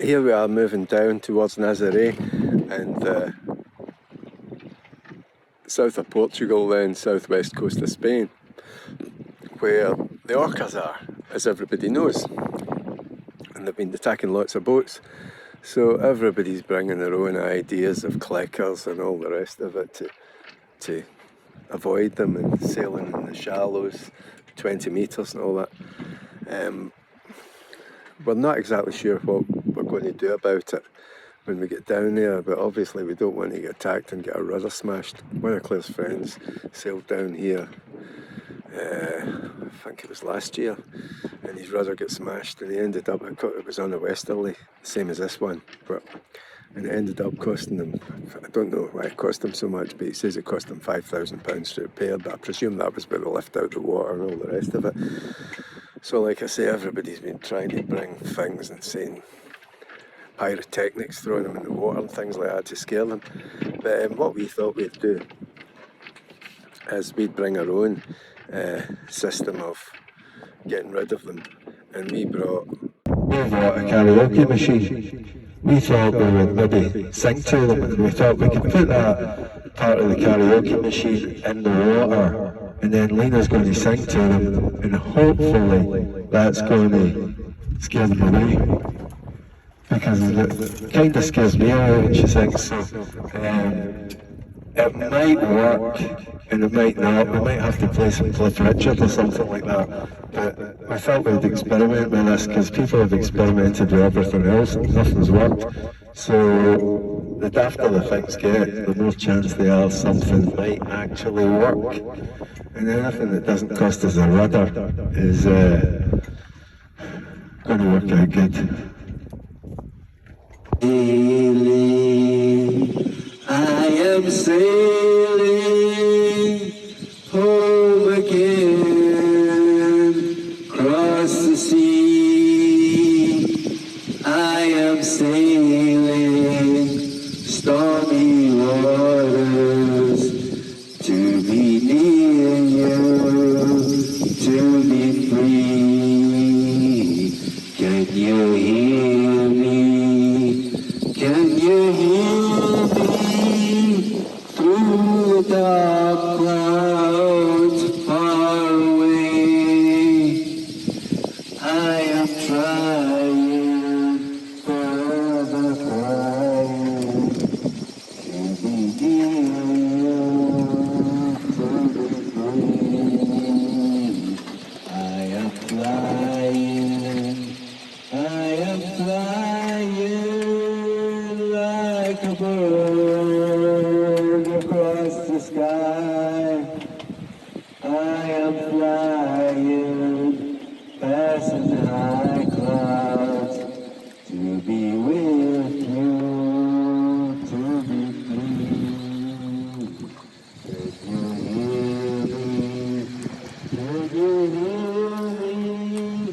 here we are moving down towards Nazaré and south of Portugal, then southwest coast of Spain, where the orcas are, as everybody knows, and they've been attacking lots of boats. So everybody's bringing their own ideas of clickers and all the rest of it to avoid them, and sailing in the shallows, 20 metres and all that. We're not exactly sure what we're going to do about it when we get down there, but obviously we don't want to get attacked and get our rudder smashed. One of Claire's friends sailed down here, I think it was last year, and his rudder got smashed, and he ended up, it was on a westerly, same as this one, and it ended up costing him, I don't know why it cost him so much, but he says it cost him £5,000 to repair, but I presume that was about the lift out the water and all the rest of it. So like I say, everybody's been trying to bring things and saying pyrotechnics, throwing them in the water and things like that to scare them. But what we thought we'd do is we'd bring our own system of getting rid of them, and we brought a karaoke machine. We thought we would maybe sing to them, and we thought we could put that part of the karaoke machine in the water, and then Lena's going to sing to them, and hopefully that's going to scare them away. Because it kind of scares me away when she sings, so it might work and it might not. We might have to play some Cliff Richard or something like that, but we felt we'd experiment with this because people have experimented with everything else and nothing's worked. So the dafter the things get, the more chance they are something might actually work. And anything that doesn't cost us a rudder is going to work out good. I am sailing home again, across the sea. I am sailing stormy waters to be near you, to be free. Can you hear me? Can you hear me through the dark clouds far away? I am trying, forever trying to be near you, to be free. I am flying, I am flying like a bird across the sky. I am flying past the high clouds to be with you, to be free. Can you hear me? Can you hear me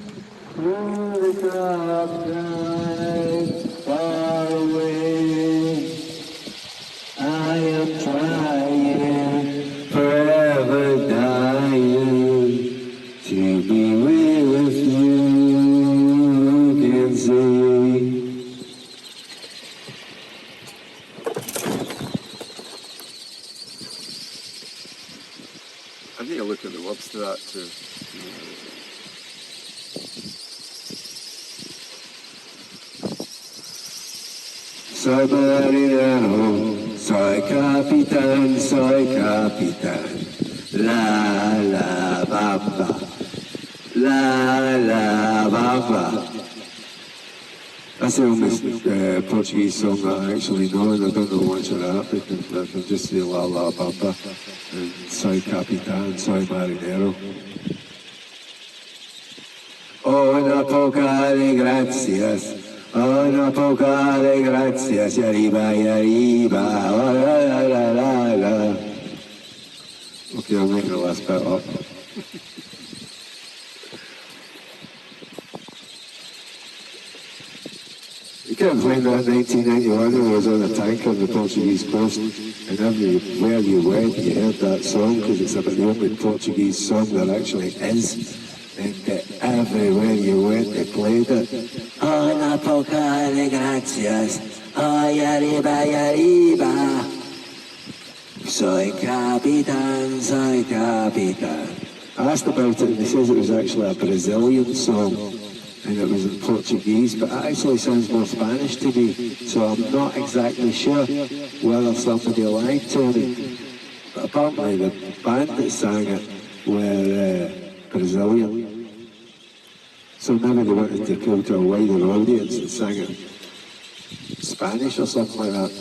through the dark night far away? I am trying, forever dying, to be with you, can see. I need to look at the words to that too. Soy marinero, soy capitán, soy capitán. La la bamba, la la bamba. That's the only Portuguese song that I actually know, and I don't know much of that because I can just say la la bamba and soy capitán, soy marinero. Oh, una poca de gracias. Oh, una poca de gracias, y arriba, oh, la, la, la, la, la. Okay, I'll make the last bit up. You can't find that in 1991 when I was on a tanker on the Portuguese coast, and everywhere you went you heard that song because it's about the only Portuguese song there actually is, and everywhere you went they played it. Oh, na poca de gracias, oh, yariba, yariba. Soy capitán, soy capitán. I asked about it and he says it was actually a Brazilian song and it was in Portuguese, but it actually sounds more Spanish to me, so I'm not exactly sure whether somebody lied to me. But apparently the band that sang it were Brazilian. So maybe they wanted to appeal to a wider audience and sang it in Spanish or something like that.